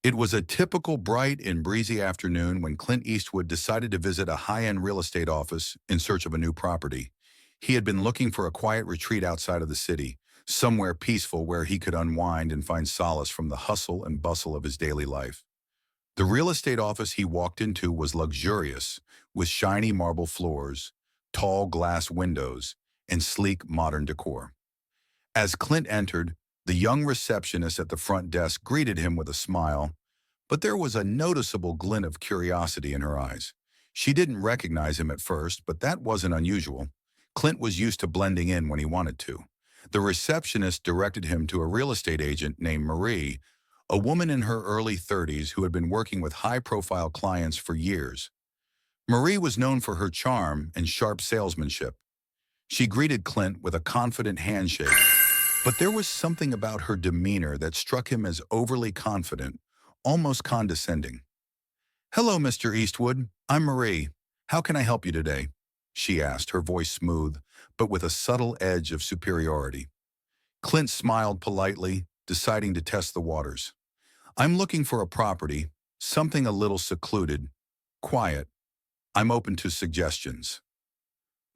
It was a typical bright and breezy afternoon when Clint Eastwood decided to visit a high-end real estate office in search of a new property. He had been looking for a quiet retreat outside of the city, somewhere peaceful where he could unwind and find solace from the hustle and bustle of his daily life. The real estate office he walked into was luxurious, with shiny marble floors, tall glass windows, and sleek modern decor. As Clint entered, the young receptionist at the front desk greeted him with a smile, but there was a noticeable glint of curiosity in her eyes. She didn't recognize him at first, but that wasn't unusual. Clint was used to blending in when he wanted to. The receptionist directed him to a real estate agent named Marie, a woman in her early 30s who had been working with high-profile clients for years. Marie was known for her charm and sharp salesmanship. She greeted Clint with a confident handshake, but there was something about her demeanor that struck him as overly confident, almost condescending. "Hello, Mr. Eastwood. I'm Marie. How can I help you today?" she asked, her voice smooth, but with a subtle edge of superiority. Clint smiled politely, deciding to test the waters. "I'm looking for a property, something a little secluded, quiet. I'm open to suggestions."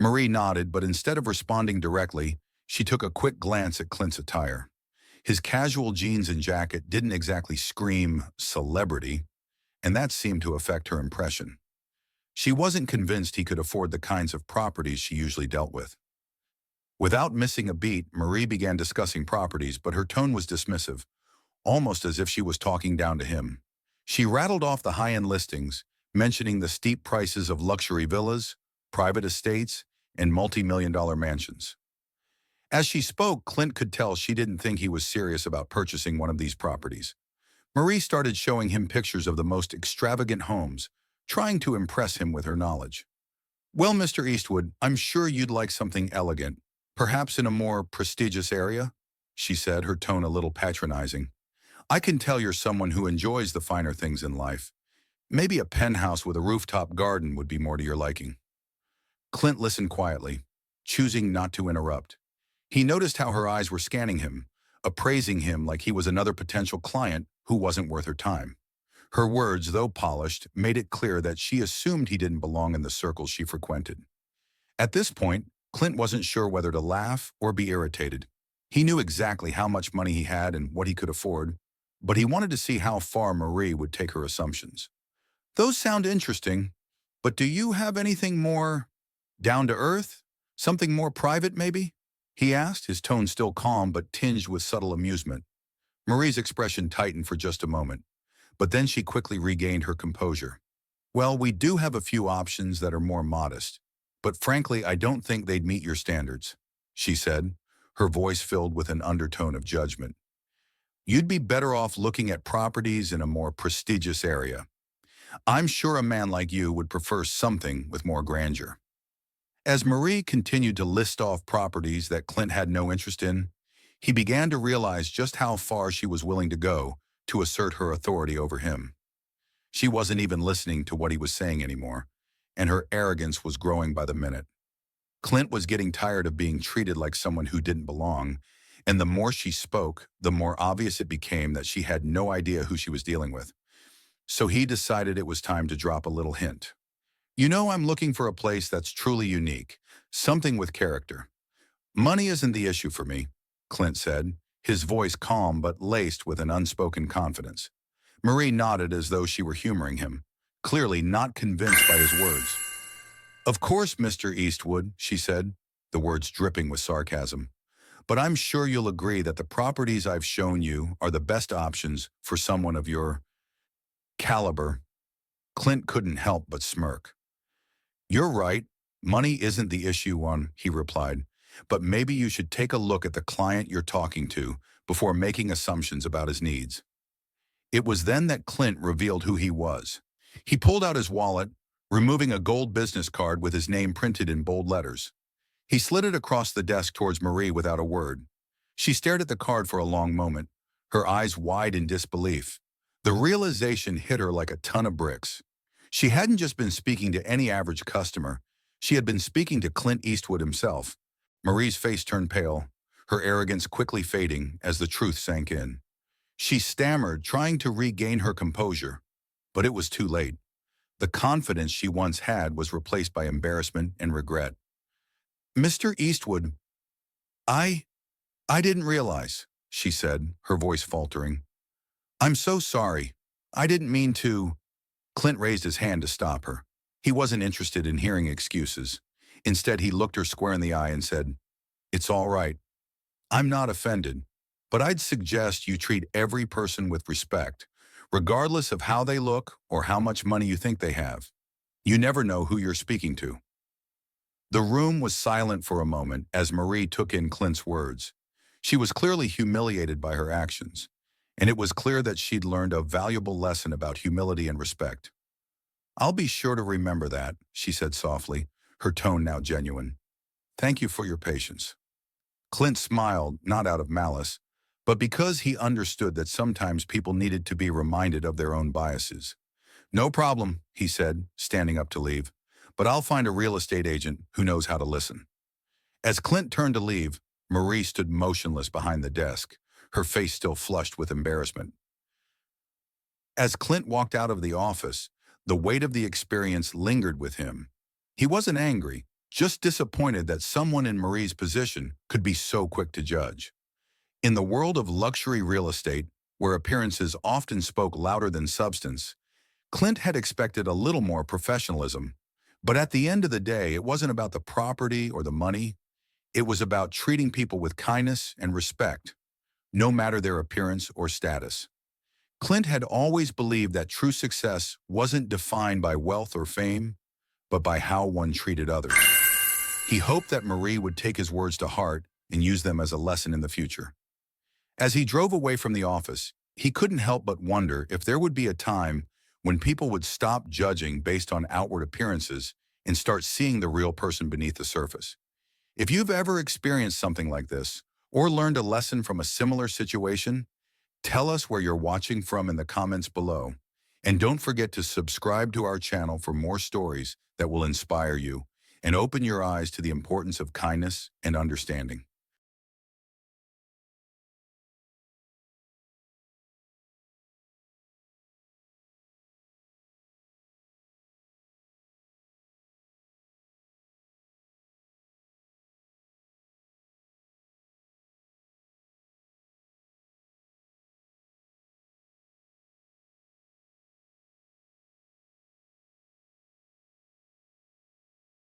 Marie nodded, but instead of responding directly, she took a quick glance at Clint's attire. His casual jeans and jacket didn't exactly scream celebrity, and that seemed to affect her impression. She wasn't convinced he could afford the kinds of properties she usually dealt with. Without missing a beat, Marie began discussing properties, but her tone was dismissive, almost as if she was talking down to him. She rattled off the high-end listings, mentioning the steep prices of luxury villas, private estates, and multi-million-dollar mansions. As she spoke, Clint could tell she didn't think he was serious about purchasing one of these properties. Marie started showing him pictures of the most extravagant homes, trying to impress him with her knowledge. "Well, Mr. Eastwood, I'm sure you'd like something elegant, perhaps in a more prestigious area," she said, her tone a little patronizing. "I can tell you're someone who enjoys the finer things in life. Maybe a penthouse with a rooftop garden would be more to your liking." Clint listened quietly, choosing not to interrupt. He noticed how her eyes were scanning him, appraising him like he was another potential client who wasn't worth her time. Her words, though polished, made it clear that she assumed he didn't belong in the circles she frequented. At this point, Clint wasn't sure whether to laugh or be irritated. He knew exactly how much money he had and what he could afford, but he wanted to see how far Marie would take her assumptions. "Those sound interesting, but do you have anything more down to earth? Something more private, maybe?" he asked, his tone still calm but tinged with subtle amusement. Marie's expression tightened for just a moment, but then she quickly regained her composure. "Well, we do have a few options that are more modest, but frankly, I don't think they'd meet your standards," she said, her voice filled with an undertone of judgment. "You'd be better off looking at properties in a more prestigious area. I'm sure a man like you would prefer something with more grandeur." As Marie continued to list off properties that Clint had no interest in, he began to realize just how far she was willing to go to assert her authority over him. She wasn't even listening to what he was saying anymore, and her arrogance was growing by the minute. Clint was getting tired of being treated like someone who didn't belong, and the more she spoke, the more obvious it became that she had no idea who she was dealing with. So he decided it was time to drop a little hint. "You know, I'm looking for a place that's truly unique, something with character. Money isn't the issue for me," Clint said, his voice calm but laced with an unspoken confidence. Marie nodded as though she were humoring him, clearly not convinced by his words. "Of course, Mr. Eastwood," she said, the words dripping with sarcasm. "But I'm sure you'll agree that the properties I've shown you are the best options for someone of your caliber." Clint couldn't help but smirk. "You're right. Money isn't the issue, he replied. "But maybe you should take a look at the client you're talking to before making assumptions about his needs." It was then that Clint revealed who he was. He pulled out his wallet, removing a gold business card with his name printed in bold letters. He slid it across the desk towards Marie without a word. She stared at the card for a long moment, her eyes wide in disbelief. The realization hit her like a ton of bricks. She hadn't just been speaking to any average customer. She had been speaking to Clint Eastwood himself. Marie's face turned pale, her arrogance quickly fading as the truth sank in. She stammered, trying to regain her composure, but it was too late. The confidence she once had was replaced by embarrassment and regret. "Mr. Eastwood, I, I didn't realize," she said, her voice faltering. "I'm so sorry. I didn't mean to." Clint raised his hand to stop her. He wasn't interested in hearing excuses. Instead, he looked her square in the eye and said, "It's all right. I'm not offended, but I'd suggest you treat every person with respect, regardless of how they look or how much money you think they have. You never know who you're speaking to." The room was silent for a moment as Marie took in Clint's words. She was clearly humiliated by her actions, and it was clear that she'd learned a valuable lesson about humility and respect. "I'll be sure to remember that," she said softly, her tone now genuine. "Thank you for your patience." Clint smiled, not out of malice, but because he understood that sometimes people needed to be reminded of their own biases. "No problem," he said, standing up to leave, "but I'll find a real estate agent who knows how to listen." As Clint turned to leave, Marie stood motionless behind the desk, her face still flushed with embarrassment. As Clint walked out of the office, the weight of the experience lingered with him. He wasn't angry, just disappointed that someone in Marie's position could be so quick to judge. In the world of luxury real estate, where appearances often spoke louder than substance, Clint had expected a little more professionalism. But at the end of the day, it wasn't about the property or the money. It was about treating people with kindness and respect, no matter their appearance or status. Clint had always believed that true success wasn't defined by wealth or fame, but by how one treated others. He hoped that Marie would take his words to heart and use them as a lesson in the future. As he drove away from the office, he couldn't help but wonder if there would be a time when people would stop judging based on outward appearances and start seeing the real person beneath the surface. If you've ever experienced something like this, or learned a lesson from a similar situation, tell us where you're watching from in the comments below. And don't forget to subscribe to our channel for more stories that will inspire you and open your eyes to the importance of kindness and understanding.